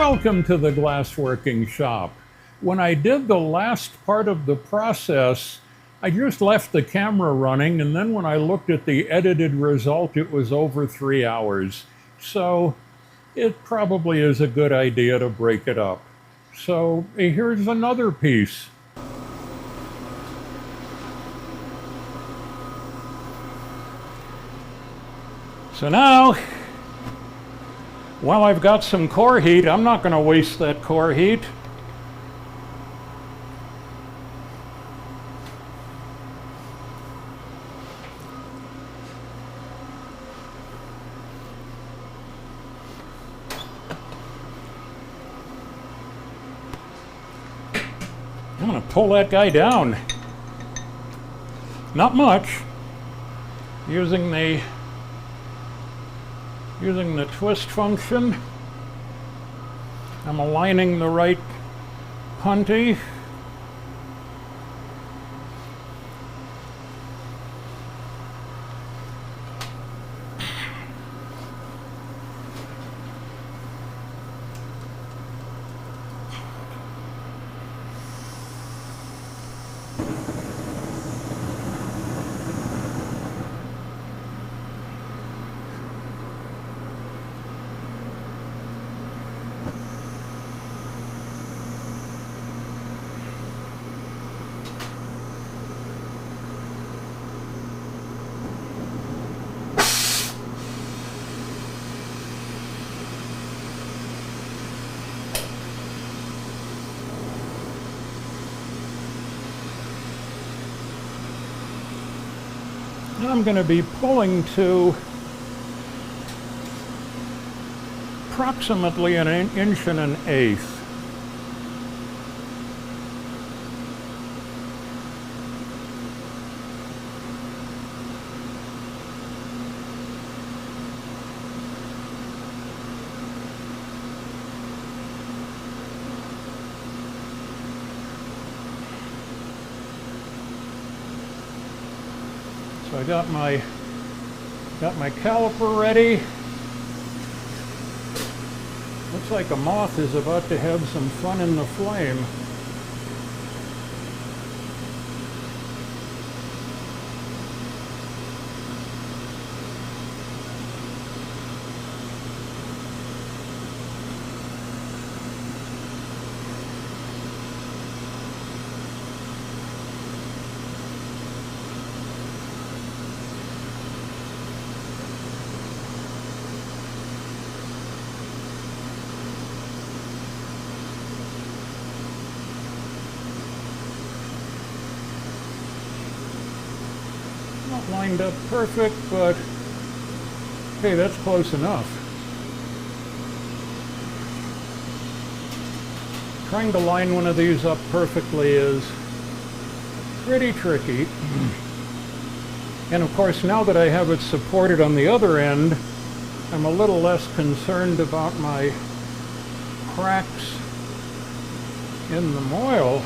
Welcome to the Glassworking shop. When I did the last part of the process, I just left the camera running, and then when I looked at the edited result, it was over 3 hours. So it probably is a good idea to break it up. So here's another piece. So now, while I've got some core heat, I'm not going to waste that core heat. I'm going to pull that guy down. Not much. Using the twist function, I'm aligning the right punty. I'm going to be pulling to approximately an inch and an eighth. So I got my caliper ready. Looks like a moth is about to have some fun in the flame. Not lined up perfect, but hey, that's close enough. Trying to line one of these up perfectly is pretty tricky. And of course, now that I have it supported on the other end, I'm a little less concerned about my cracks in the moil.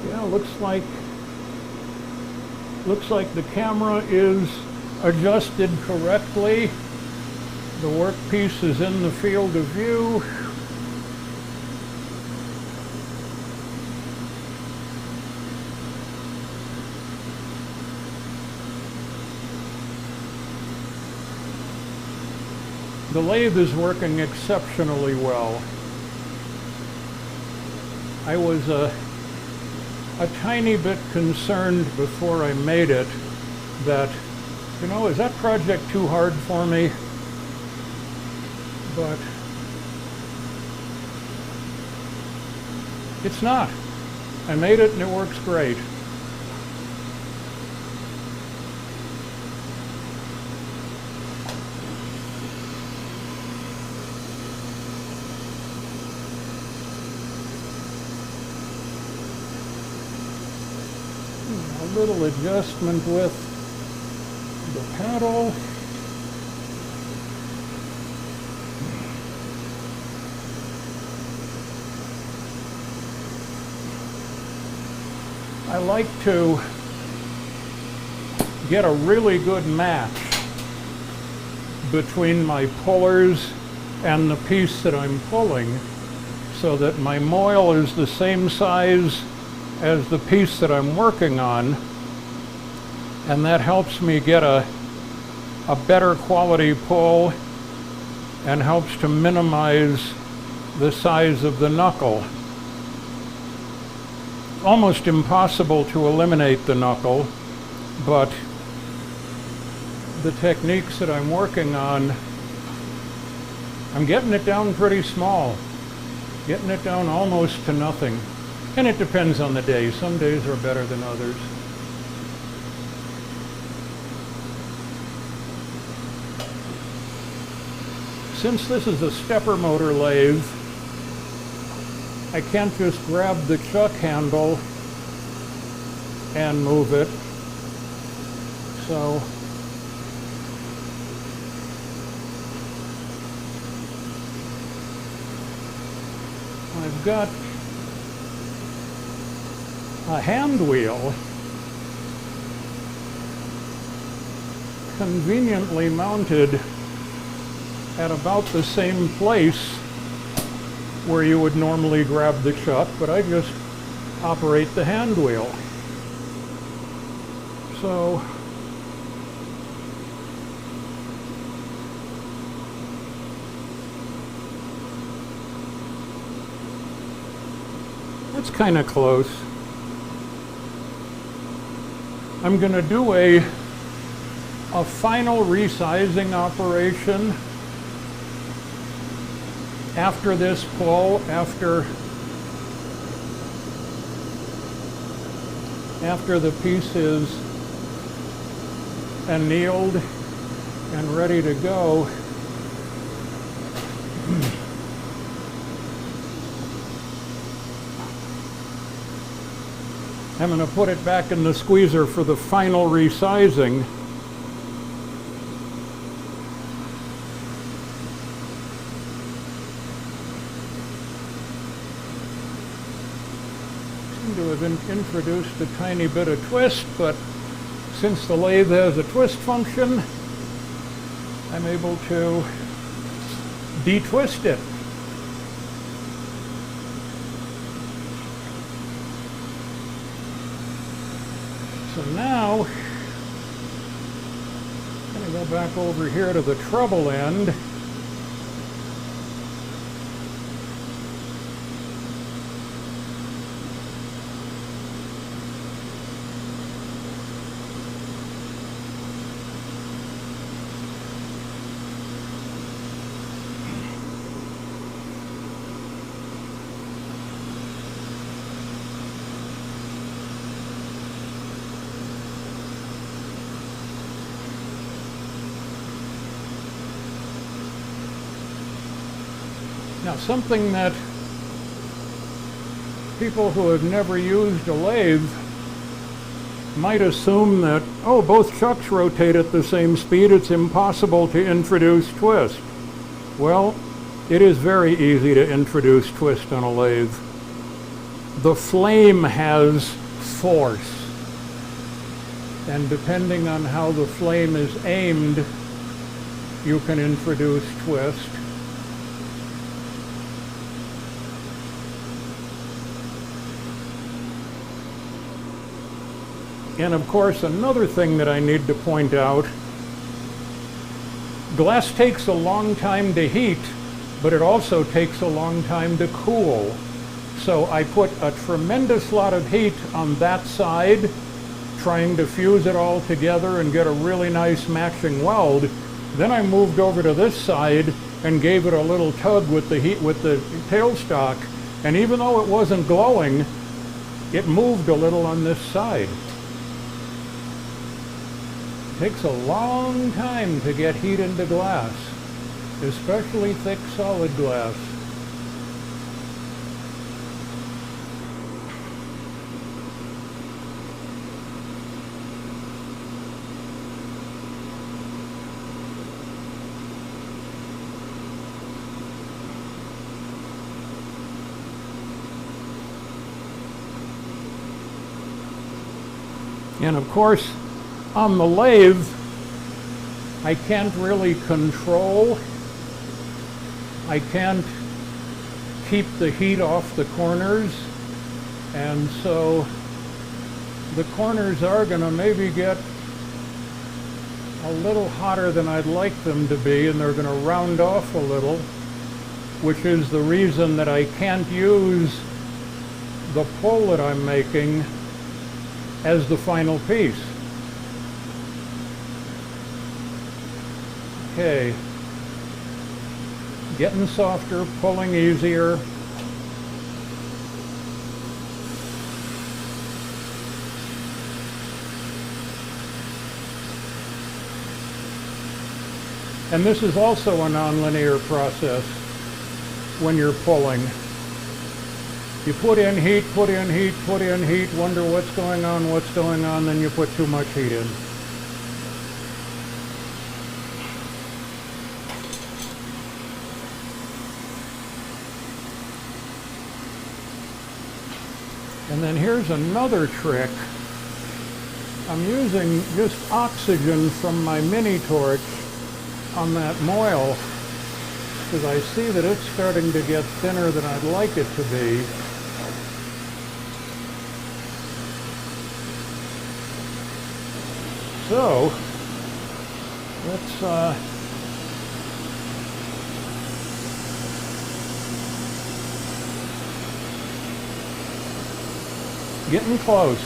Yeah, looks like the camera is adjusted correctly. The workpiece is in the field of view. The lathe is working exceptionally well. I was a tiny bit concerned before I made it that, you know, is that project too hard for me? But it's not. I made it and it works great. little adjustment with the paddle. I like to get a really good match between my pullers and the piece that I'm pulling so that my moil is the same size as the piece that I'm working on, and that helps me get a better quality pull and helps to minimize the size of the knuckle. Almost impossible to eliminate the knuckle, but the techniques that I'm working on, I'm getting it down pretty small, getting it down almost to nothing. And it depends on the day. Some days are better than others. Since this is a stepper motor lathe, I can't just grab the chuck handle and move it. So I've got a hand wheel conveniently mounted at about the same place where you would normally grab the chuck, but I just operate the hand wheel. So that's kind of close. I'm going to do a final resizing operation after this pull, after the piece is annealed and ready to go. I'm going to put it back in the squeezer for the final resizing. Seem to have introduced a tiny bit of twist, but since the lathe has a twist function, I'm able to de-twist it. So now, I'm going to go back over here to the treble end. Now, something that people who have never used a lathe might assume that, oh, both chucks rotate at the same speed, it's impossible to introduce twist. Well, it is very easy to introduce twist on a lathe. The flame has force, and depending on how the flame is aimed, you can introduce twist. And of course, another thing that I need to point out, glass takes a long time to heat, but it also takes a long time to cool. So I put a tremendous lot of heat on that side, trying to fuse it all together and get a really nice matching weld. Then I moved over to this side and gave it a little tug with the heat, with the tailstock, and even though it wasn't glowing, it moved a little on this side. It takes a long time to get heat into glass, especially thick solid glass. And of course, on the lathe, I can't really control. I can't keep the heat off the corners. And so the corners are going to maybe get a little hotter than I'd like them to be, and they're going to round off a little, which is the reason that I can't use the pull that I'm making as the final piece. Okay, getting softer, pulling easier. And this is also a nonlinear process when you're pulling. You put in heat, put in heat, put in heat, wonder what's going on, then you put too much heat in. And then here's another trick. I'm using just oxygen from my mini torch on that moil because I see that it's starting to get thinner than I'd like it to be. So let's getting close,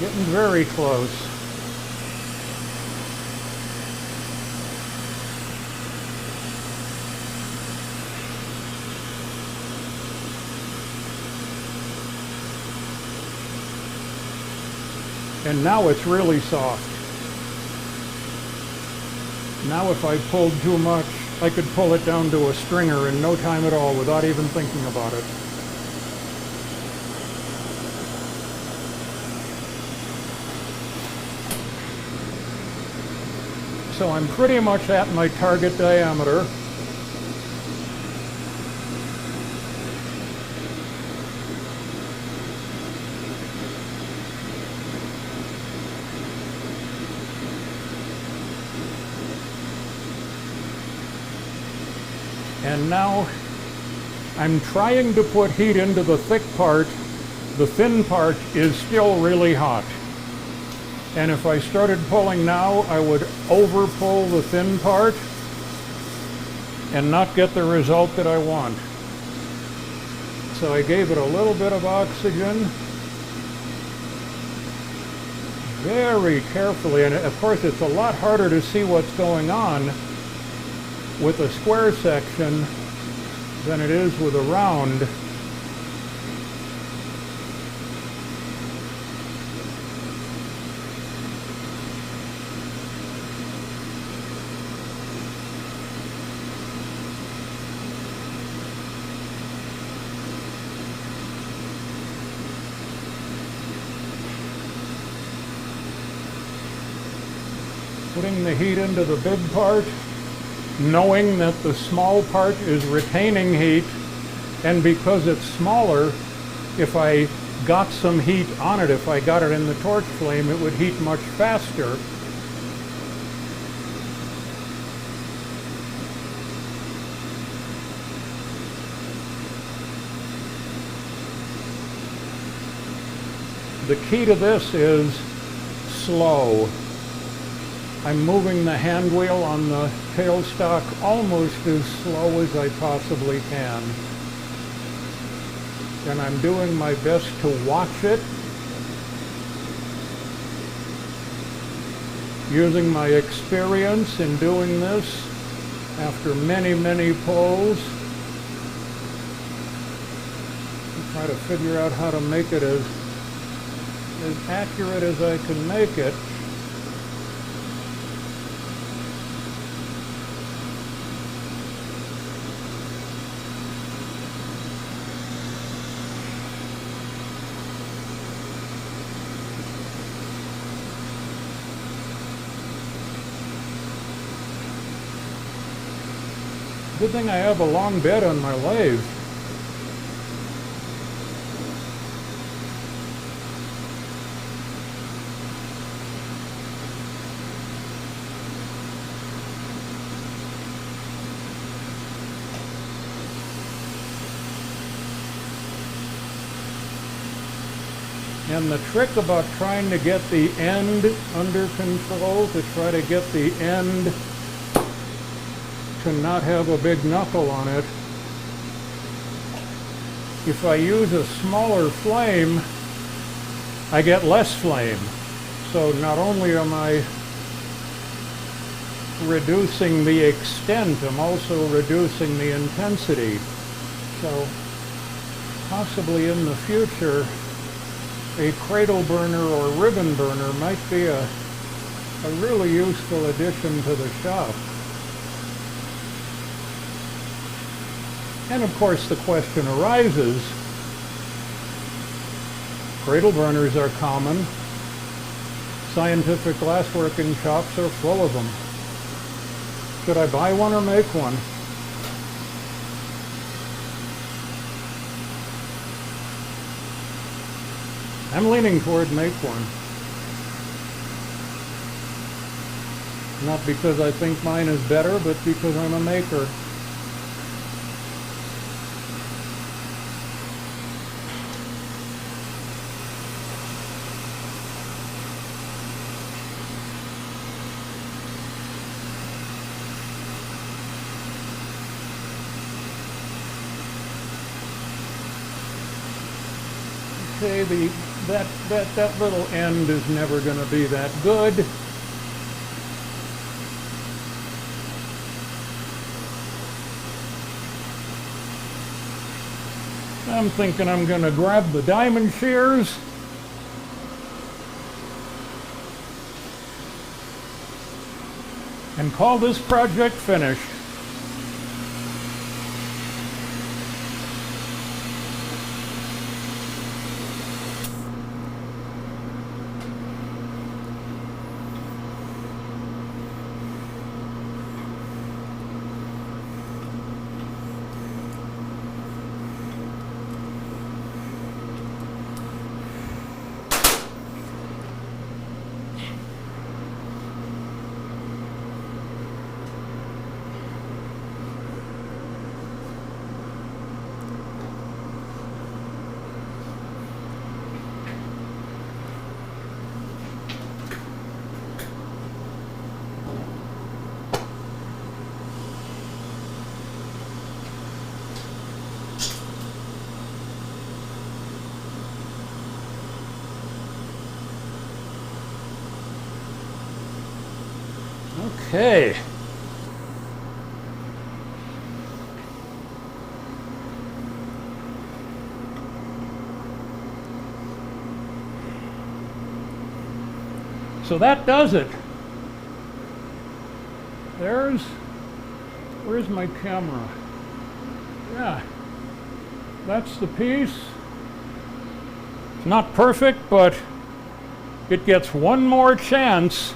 getting very close. And now it's really soft. Now if I pulled too much, I could pull it down to a stringer in no time at all without even thinking about it. So I'm pretty much at my target diameter. And now I'm trying to put heat into the thick part. The thin part is still really hot. And if I started pulling now, I would over pull the thin part and not get the result that I want. So I gave it a little bit of oxygen very carefully. And of course, it's a lot harder to see what's going on with a square section than it is with a round. Putting the heat into the big part, knowing that the small part is retaining heat, and because it's smaller, if I got some heat on it, if I got it in the torch flame, it would heat much faster. The key to this is slow. I'm moving the hand wheel on the tailstock almost as slow as I possibly can. And I'm doing my best to watch it, using my experience in doing this after many, many pulls. Try to figure out how to make it as accurate as I can make it. Good thing I have a long bed on my lathe. And the trick about trying to get the end under control, to try to get the end to not have a big knuckle on it, if I use a smaller flame, I get less flame. So not only am I reducing the extent, I'm also reducing the intensity. So possibly in the future, a cradle burner or ribbon burner might be a really useful addition to the shop. And of course the question arises, cradle burners are common, scientific glassworking shops are full of them. Should I buy one or make one? I'm leaning toward make one. Not because I think mine is better, but because I'm a maker. Okay, that little end is never going to be that good. I'm thinking I'm going to grab the diamond shears and call this project finished. Okay. So that does it. Where's my camera? Yeah, that's the piece. It's not perfect, but it gets one more chance.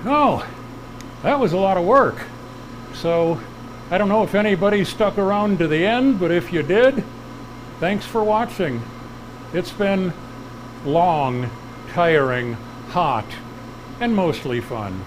Oh, that was a lot of work. So I don't know if anybody stuck around to the end, but if you did, thanks for watching. It's been long, tiring, hot, and mostly fun.